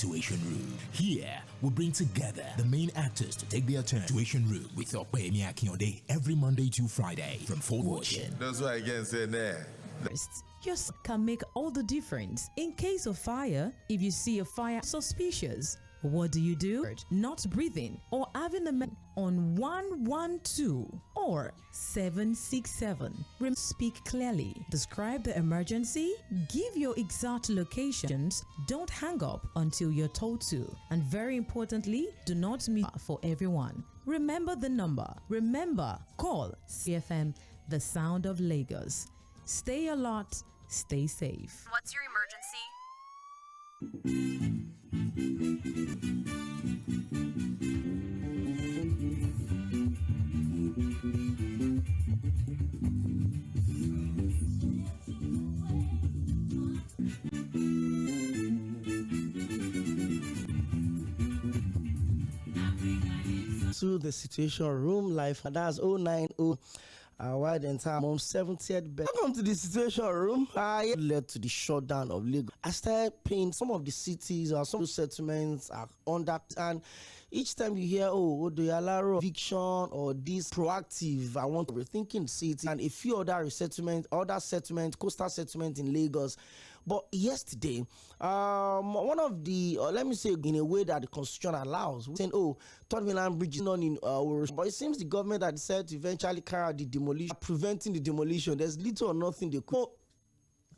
Tᴜɪ̀šɪn Room. Here, we bring together the main actors to take their turn. Tᴜɪ̀šɪn Room with 괰ᴜᴛᴜ every Monday to Friday from 4 watching. That's why I can say there. Just can make all the difference. In case of fire, if you see a fire suspicious, what do? Not breathing or having a on 112 or 767. Speak clearly. Describe the emergency. Give your exact locations. Don't hang up until you're told to. And very importantly, do not miss for everyone. Remember the number. Remember, call CFM, the sound of Lagos. Stay alert. Stay safe. What's your emergency? To the Situation Room live, and that's 090 wide entire mom's 70th birthday. Welcome to the Situation Room. I led to the shutdown of Lagos. I started paying some of the cities or some of the settlements are under, and each time you hear, the Alaro eviction or this proactive, I want to rethinking the city and a few other settlements, coastal settlements in Lagos. But yesterday, one of the, let me say in a way that the constitution allows, saying, Third Mainland Bridge is not in but it seems the government had decided to eventually carry out the demolition, preventing the demolition. There's little or nothing they could.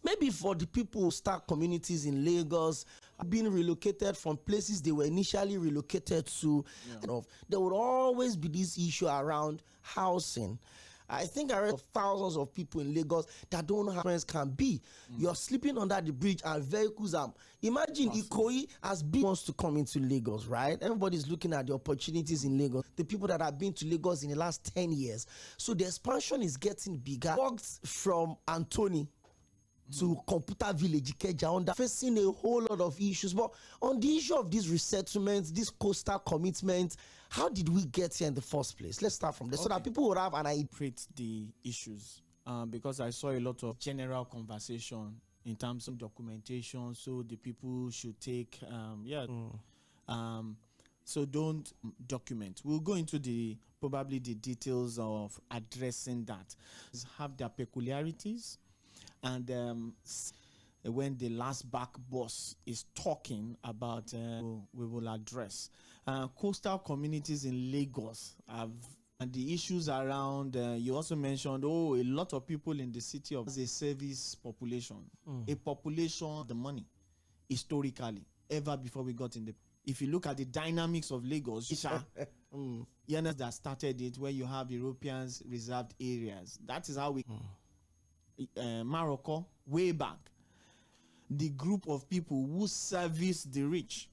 Maybe for the people who start communities in Lagos, being relocated from places they were initially relocated to, there would always be this issue around housing. I think I read of thousands of people in Lagos that don't know how friends can be. You're sleeping under the bridge and vehicles are. Imagine Ikoyi has been wants to come into Lagos, right? Everybody's looking at the opportunities in Lagos. The people that have been to Lagos in the last 10 years. So the expansion is getting bigger. Walked from Anthony to Computer Village, Ikeja, facing a whole lot of issues. But on the issue of these resettlements, this coastal commitment, how did we get here in the first place? Let's start from there so that people would have an idea. The issues because I saw a lot of general conversation in terms of documentation, so the people should take so don't document. We'll go into probably the details of addressing that. Have their peculiarities. And when the last back boss is talking about, we will address coastal communities in Lagos and the issues around. You also mentioned, a lot of people in the city of a service population, a population, the money, historically, ever before we got in the. If you look at the dynamics of Lagos, that started it, where you have Europeans reserved areas. That is how we. Morocco, way back, the group of people who service the rich.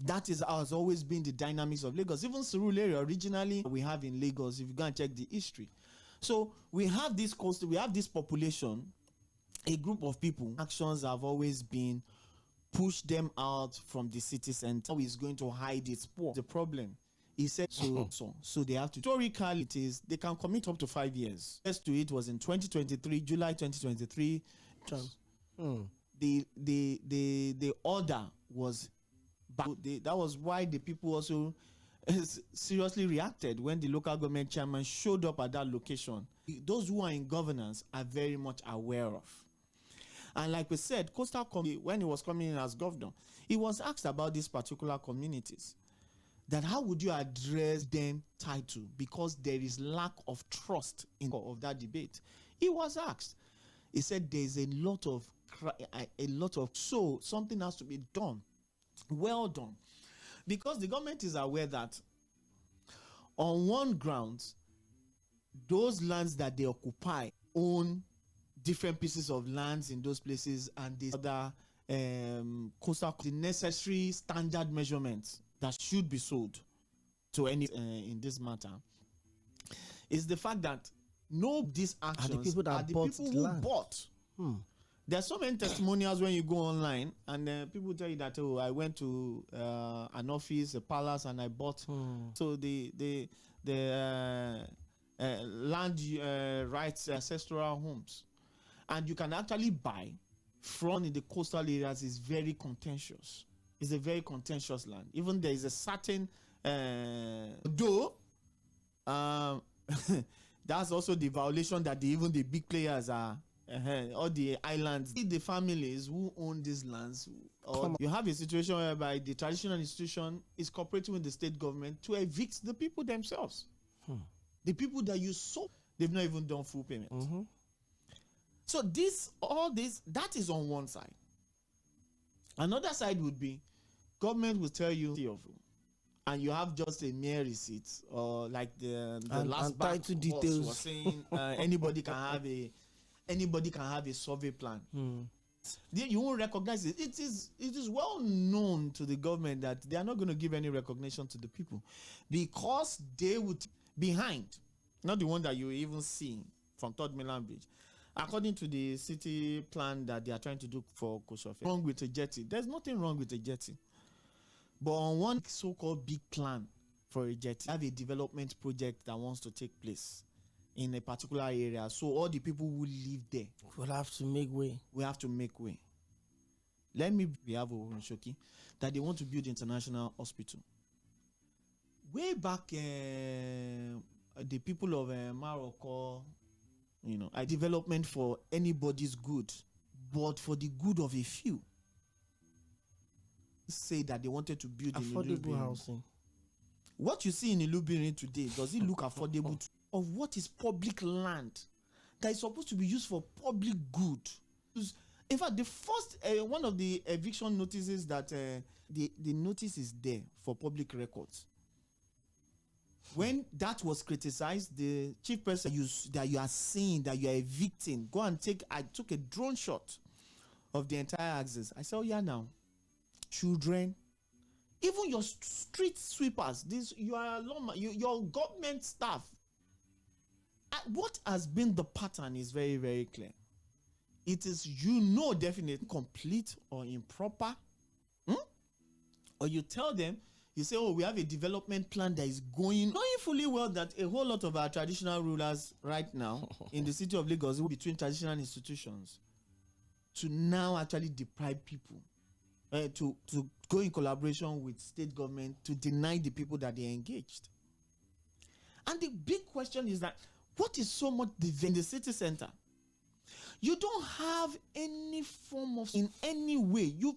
That has always been the dynamics of Lagos. Even Surulere originally we have in Lagos, if you go and check the history. So we have this coast, we have this population, a group of people. Actions have always been push them out from the city center. How is going to hide its poor? The problem. He said so they have to. Historically, it is they can commit up to 5 years. First to it was in 2023, July 2023. The order was back. That was why the people also seriously reacted when the local government chairman showed up at that location. Those who are in governance are very much aware of. And like we said, Coastal Committee, when he was coming in as governor, he was asked about these particular communities. That how would you address them title, because there is lack of trust in of that debate. He was asked. He said there's a lot of so something has to be done, well done, because the government is aware that on one ground, those lands that they occupy own different pieces of lands in those places, and these other coastal the necessary standard measurements that should be sold to any in this matter is the fact that these actions are the people that who bought. There are so many testimonials when you go online, and people tell you that I went to an office, a palace, and I bought. So the land rights ancestral homes, and you can actually buy front in the coastal areas is very contentious. It's a very contentious land. Even there is a certain, that's also the violation that even the big players are, all the islands, the families who own these lands. Or you have a situation whereby the traditional institution is cooperating with the state government to evict the people themselves. The people that you sold, they've not even done full payment. So that is on one side. Another side would be government will tell you, and you have just a mere receipt, or like the last back details was saying, anybody can have a survey plan. You won't recognize it. It is well known to the government that they are not going to give any recognition to the people, because they would behind, not the one that you even see from Third Mainland Bridge. According to the city plan that they are trying to do for C괏-Fᴏᴜ, wrong with a jetty. There's nothing wrong with a jetty. But on one so-called big plan for a jetty, have a development project that wants to take place in a particular area. So all the people who live there will have to make way. We have to make way. We have Oworonsoki that they want to build international hospital. Way back, the people of Morocco, a development for anybody's good, but for the good of a few. Say that they wanted to build affordable housing. What you see in Iľubirin today, does it look affordable? Of what is public land that is supposed to be used for public good? In fact, the first one of the eviction notices that the notice is there for public records. When that was criticized, the chief person that you are seeing, that you are evicting, I took a drone shot of the entire axis. I said, oh yeah, now, children, even your street sweepers, your government staff, what has been the pattern is very, very clear. It is, definitely complete or improper. Or you tell them, you say, oh, we have a development plan that is going, knowing fully well that a whole lot of our traditional rulers right now in the city of Lagos, between traditional institutions, to now actually deprive people, to go in collaboration with state government to deny the people that they engaged. And the big question is that, what is so much in the city center? You don't have any form of, in any way, you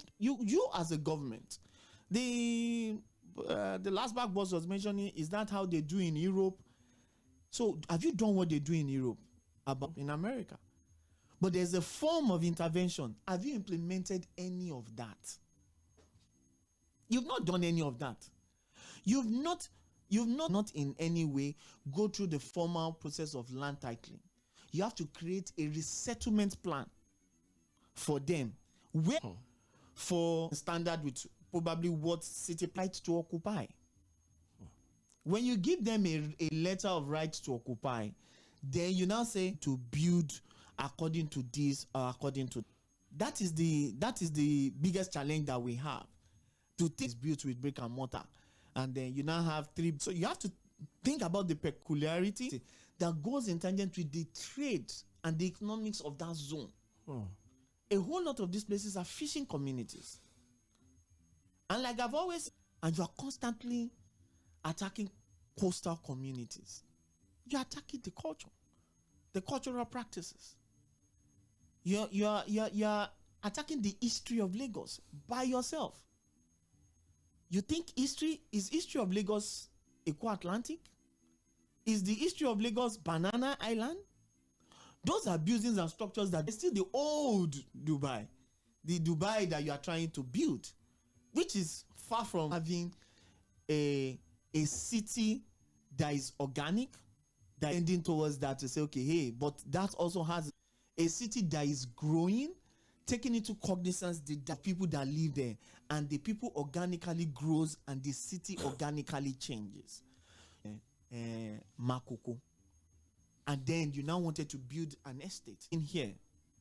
as a government, the last back boss was mentioning, is that how they do in Europe? So have you done what they do in Europe in America? But there's a form of intervention. Have you implemented any of that? You've not done any of that. You've not in any way go through the formal process of land titling. You have to create a resettlement plan for them, where for standard with probably what city right to occupy. When you give them a letter of right to occupy, then you now say to build according to this or according to that is the biggest challenge that we have. To things built with brick and mortar, and then you now have three. So you have to think about the peculiarity that goes in tangent with the trade and the economics of that zone. A whole lot of these places are fishing communities. And like I've always, and you are constantly attacking coastal communities. You are attacking the culture, the cultural practices. You are attacking the history of Lagos by yourself. You think history of Lagos Eco-Atlantic? Is the history of Lagos Banana Island? Those are buildings and structures that are still the old Dubai. The Dubai that you are trying to build, which is far from having a city that is organic, that ending towards that to say, okay, hey, but that also has a city that is growing, taking into cognizance the people that live there, and the people organically grows and the city organically changes. Makoko. And then you now wanted to build an estate in here.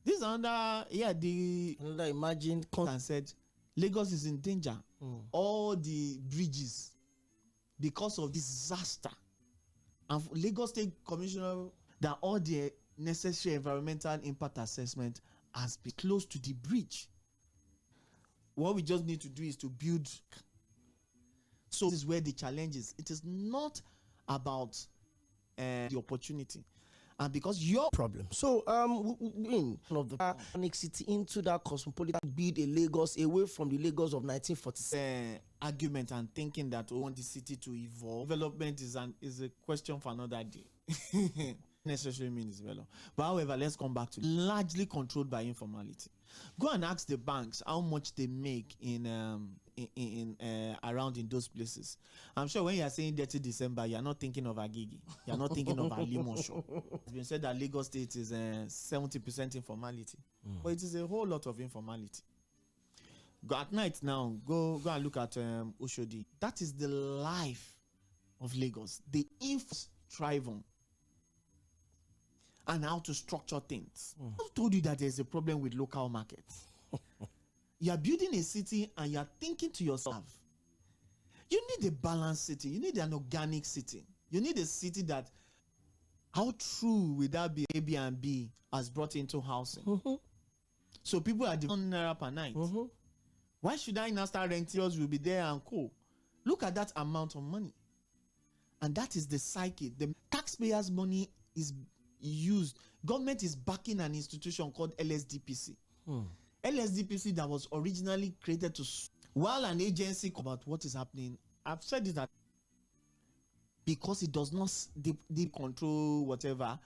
This another imagined and said Lagos is in danger. All the bridges, because of disaster. And Lagos State Commissioner that all the necessary environmental impact assessment has been close to the bridge. What we just need to do is to build. So this is where the challenge is. It is not about the opportunity. And because your problem. So, in one of the next city into that cosmopolitan, build a Lagos away from the Lagos of 1946. Argument and thinking that we want the city to evolve. Development is a question for another day. Necessarily means develop. But however, let's come back to largely controlled by informality. Go and ask the banks how much they make in around in those places. I'm sure when you are saying dirty December, you are not thinking of Agigi. You are not thinking of Alimosho. It's been said that Lagos State is 70% informality, but it is a whole lot of informality. Go at night now. Go and look at Oshodi. That is the life of Lagos. The thrive on. And how to structure things. Who told you that there's a problem with local markets? You are building a city and you are thinking to yourself, you need a balanced city. You need an organic city. You need a city that, how true will that be? Airbnb has brought into housing. So people are dividing naira per night. Why should I now start renting? Will be there and co. Look at that amount of money. And that is the psyche. The taxpayers' money is used. Government is backing an institution called LSDPC. LSDPC that was originally created to, while an agency about what is happening. I've said it that because it does not deep control whatever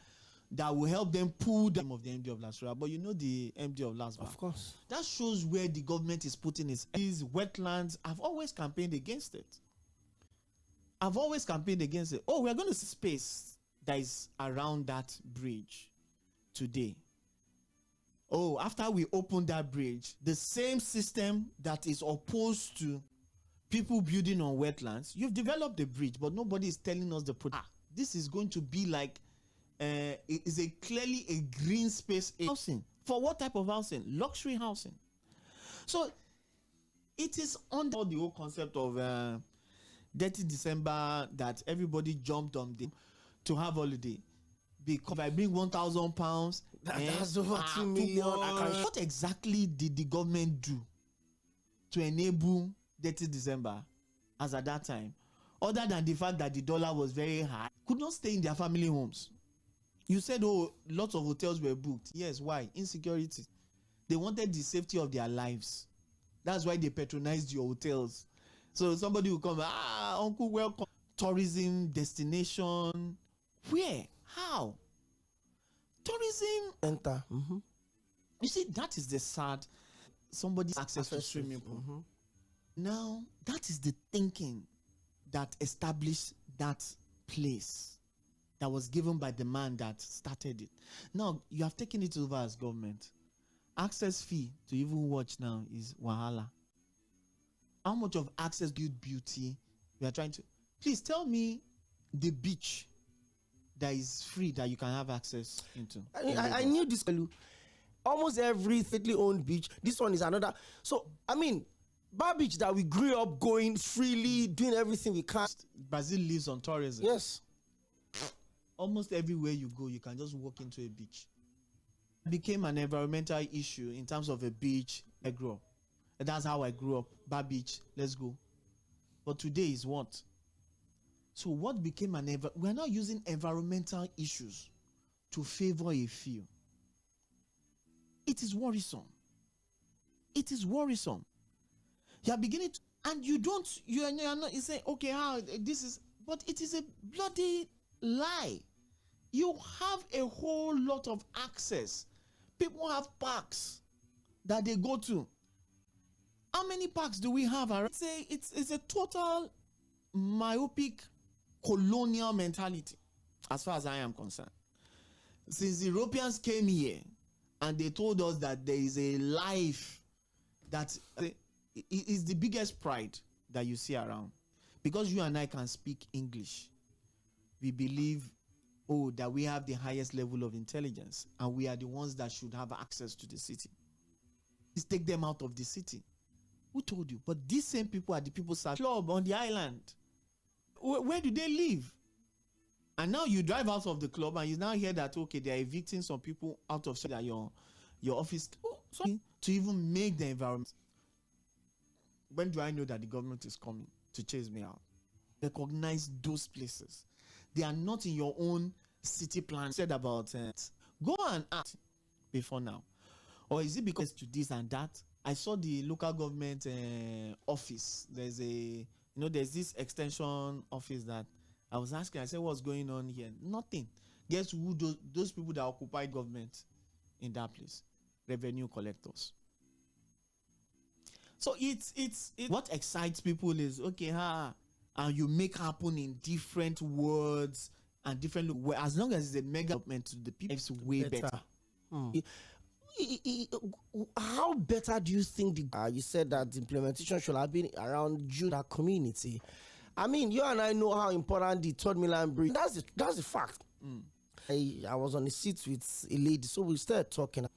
that will help them pull them of the MD of Lasura. But you know the MD of Lasura. Of course. That shows where the government is putting its wetlands. I've always campaigned against it. I've always campaigned against it. Oh, we're going to see space that is around that bridge today. Oh, after we open that bridge, the same system that is opposed to people building on wetlands, you've developed the bridge, but nobody is telling us the product. This is going to be like, it is clearly a green space housing. For what type of housing? Luxury housing. So it is under the whole concept of dirty December that everybody jumped on to have holiday. Because if I bring £1,000, that's over 2 million. What exactly did the government do to enable dirty December as at that time? Other than the fact that the dollar was very high, could not stay in their family homes. You said, oh, lots of hotels were booked. Yes, why? Insecurity. They wanted the safety of their lives. That's why they patronized your hotels. So somebody will come, uncle, welcome. Tourism destination. Where? How? Tourism. Enter. You see, that is the sad. Somebody's access to swimming pool. Now, that is the thinking that established that place that was given by the man that started it. Now, you have taken it over as government. Access fee to even watch now is wahala. How much of access good beauty we are trying to... Please tell me the beach that is free that you can have access into. I knew this. Almost every stately owned beach. This one is another. So, I mean, Bar Beach that we grew up going freely, doing everything we can. Brazil lives on tourism. Yes. Almost everywhere you go, you can just walk into a beach. It became an environmental issue in terms of a beach. I grew up. And that's how I grew up. Bar Beach, let's go. But today is what? So what became we're now using environmental issues to favor a few. It is worrisome. It is worrisome. You are beginning to, and you are not, you say, okay, how this is, but it is a bloody lie. You have a whole lot of access. People have parks that they go to. How many parks do we have? It's a total myopic colonial mentality, as far as I am concerned. Since the Europeans came here and they told us that there is a life that is the biggest pride that you see around. Because you and I can speak English, we believe, that we have the highest level of intelligence and we are the ones that should have access to the city. Let's take them out of the city. Who told you? But these same people are the people at club on the island. Where do they live? And now you drive out of the club and you now hear that, okay, they are evicting some people out of that your office to even make the environment. When do I know that the government is coming to chase me out? Recognize those places. They are not in your own city plan. Said about go and act before now. Or is it because to this and that? I saw the local government office. There's this extension office that I was asking. I said, what's going on here? Nothing. Guess who those people that occupy government in that place? Revenue collectors. So it's what excites people is and you make happen in different words and different as long as it's a mega government to the people, it's way better. How better do you think you said that the implementation should have been around June that community? I mean, you and I know how important the third mainland bridge. That's the fact. I was on a seat with a lady, so we started talking.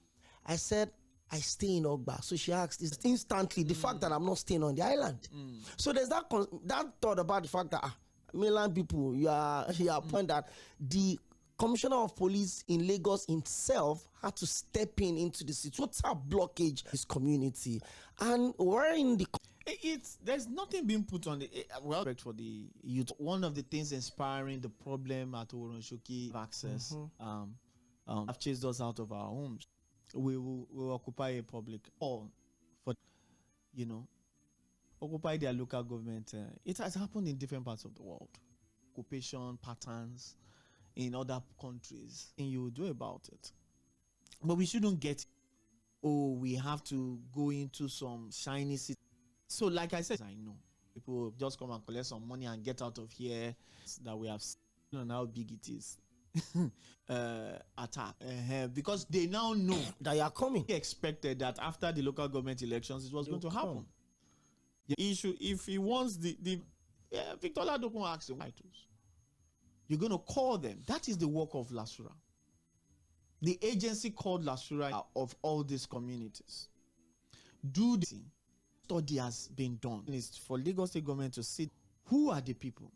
I said, I stay in Ogba. So she asked, is instantly the fact that I'm not staying on the island. So there's that thought about the fact that mainland people, you are point that the Commissioner of Police in Lagos himself had to step into the total blockage his community, and we're in the. There's nothing being put on the for the youth. One of the things inspiring the problem at Tᴜɪ̀nᴜ access have chased us out of our homes. We will occupy a public or for occupy their local government. It has happened in different parts of the world. Occupation patterns in other countries, and you do about it. But we shouldn't get, we have to go into some shiny city. So like I said, I know people just come and collect some money and get out of here. That we have seen how big it is. Attack because they now know that you are coming. They expected that after the local government elections it was going to happen. The issue, if he wants the Victor Ladokun asked the titles, you're going to call them. That is the work of Lasura. The agency called Lasura of all these communities. Do the study has been done. It's for Lagos State government to see who are the people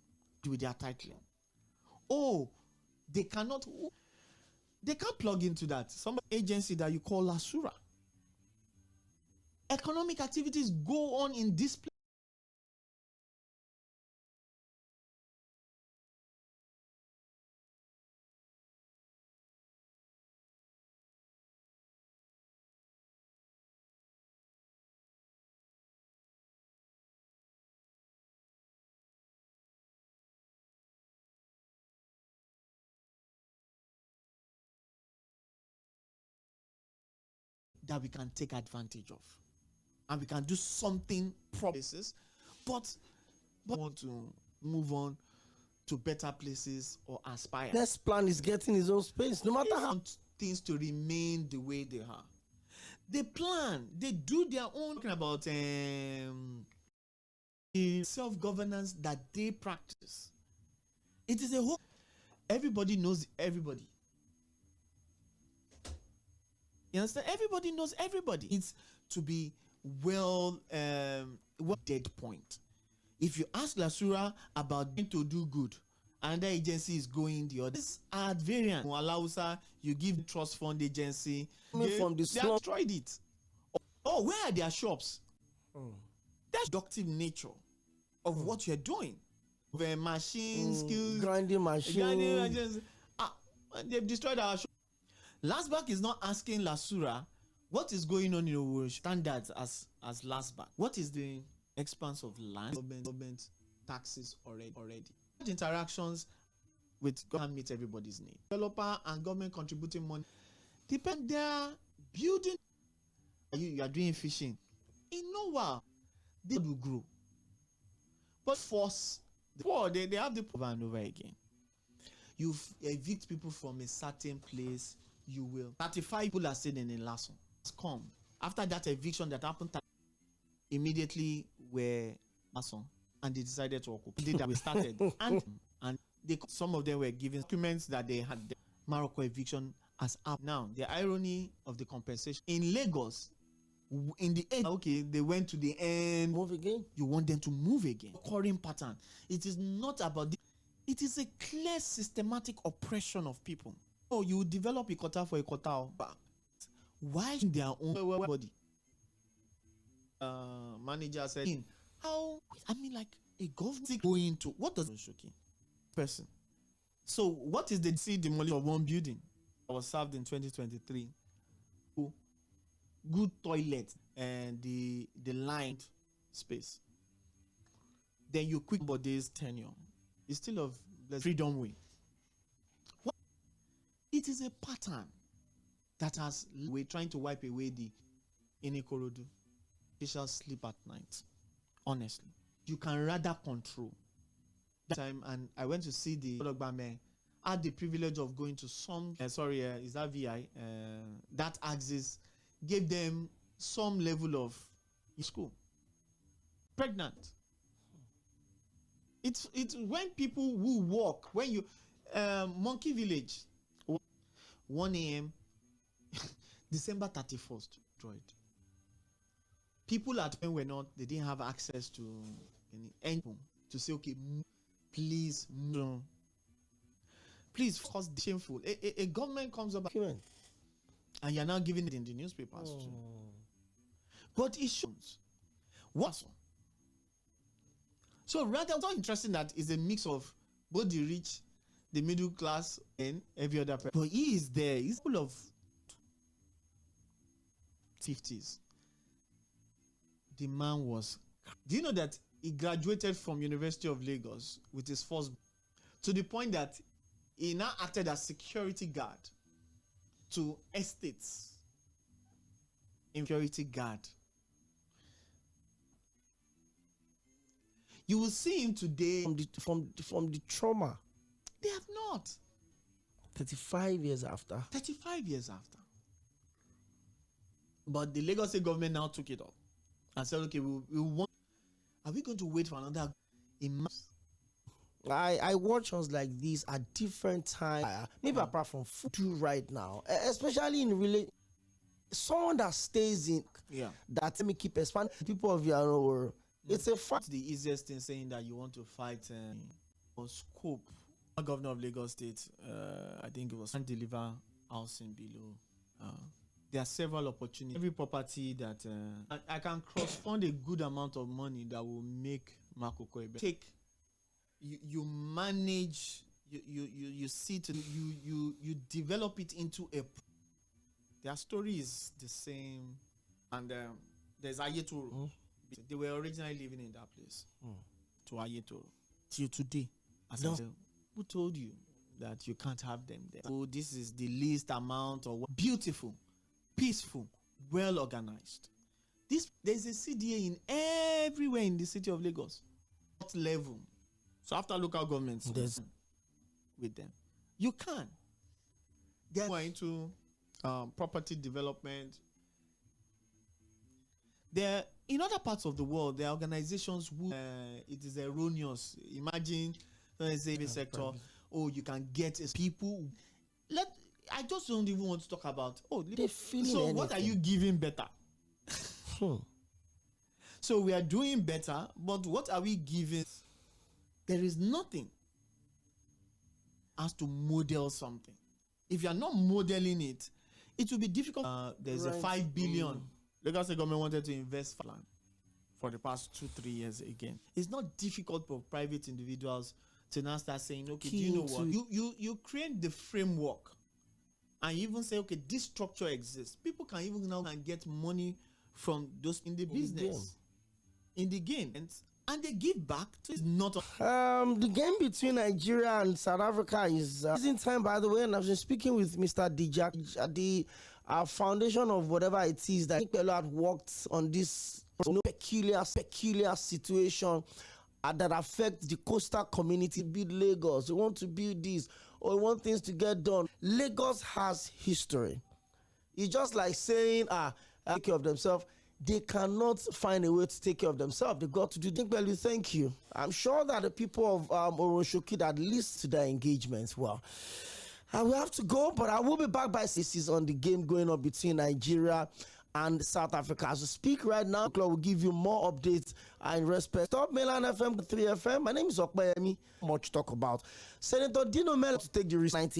with their titling. They can't plug into that. Some agency that you call Lasura. Economic activities go on in this place. That we can take advantage of, and we can do something places, but want to move on to better places or aspire. Next plan is getting his own space, no matter how things to remain the way they are. They plan, they do their own. Talking about self-governance that they practice. It is a whole. Everybody knows everybody. You understand? Everybody knows everybody. It's to be dead point. If you ask Lasura about to do good, another agency is going the other. This are at variance. You give trust fund agency. They destroyed it. Where are their shops? That's productive nature of what you're doing. The machine skills, grinding machines. They've destroyed our shop. Lastback is not asking Lasura what is going on in our standards as Lastback. What is the expanse of land, government taxes already? Interactions with government meet everybody's need. Developer and government contributing money depend their building. You are doing fishing. In no while they will grow. But force the poor, they have the over and over again. You evict people from a certain place. You will 35 people are staying in Lasso. Come after that eviction that happened, immediately were Lasso, and they decided to occupy. That we started, and some of them were given documents that they had the Morocco eviction as up. Now the irony of the compensation in Lagos, in the end, they went to the end. Move again. You want them to move again. Occurring pattern. It is not about. It is a clear systematic oppression of people. You develop a quota for a quota. Why in their own body? Manager said, how, I mean, like a government going to, what does shocking person? So what is the demolition of one building that was served in 2023? Good toilet and the lined space. Then you quick body's tenure. It's still of freedom way. What? It is a pattern that has we're trying to wipe away the Ikorodu. They shall sleep at night. Honestly, you can rather control. That time, and I went to see the Ogbame. I had the privilege of going to some. Is that VI? That axis gave them some level of school. Pregnant. It's when people who walk, when you Monkey Village, 1 a.m. December 31st, destroyed. People at when were not, they didn't have access to any to say, okay, please, no. Please, cause shameful. A government comes up and you're now giving it in the newspapers too. But it shows. What? So rather, it's not interesting that it's a mix of both the rich, the middle class, and every other person. But he is there. He's full of 50s. The man was. Do you know that he graduated from University of Lagos with his first, to the point that he now acted as security guard to estates. Security guard. You will see him today from the trauma. They have not. 35 years after. 35 years after. But the Lagos State government now took it up and said, okay, we want. Are we going to wait for another month? I watch us like this at different times. Maybe apart from food right now, especially in someone that stays in. Yeah. That let me keep expanding. People of your it's a fact. The easiest thing saying that you want to fight or scope. Governor of Lagos State, I think it was can't deliver housing below. There are several opportunities. Every property that I can cross-fund a good amount of money that will make Makoko better. Take you manage you see to you develop it into a. Their story is the same, and there's Ayetoro. They were originally living in that place. To Ayetoro till today. No. Who told you that you can't have them there? So this is the least amount of beautiful, peaceful, well organized. There's a CDA in everywhere in the city of Lagos. What level? So after local governments with them, you can get into property development. There, in other parts of the world, there are organizations who it is erroneous. Imagine the savings sector. Oh, you can get people. I just don't even want to talk about. Oh, so what are you giving better? So we are doing better, but what are we giving? There is nothing as to model something. If you are not modeling it, it will be difficult. There's a 5 billion. Lagos State government wanted to invest for land for the past 2-3 years again. It's not difficult for private individuals to now start saying, okay, do you know what? You create the framework and you even say, okay, this structure exists. People can even now get money from those in the business, in the game. And they give back to it's not the game between Nigeria and South Africa is in time, by the way, and I've been speaking with Mr. Dijak at the foundation of whatever it is that Iqbalo had worked on this peculiar situation that affects the coastal community. Build Lagos, we want to build this, or we want things to get done. Lagos has history. It's just like saying, take care of themselves. They cannot find a way to take care of themselves. They got to do. Iqbalo, thank you. I'm sure that the people of Oronshoki that listen to their engagements, well, I will have to go, but I will be back by 6 on the game going on between Nigeria and South Africa. As we speak right now, Claude will give you more updates in respect. Stop Mainland FM 3 FM. My name is Okoyemi. Much talk about Senator Dino Melo to take the risk 90.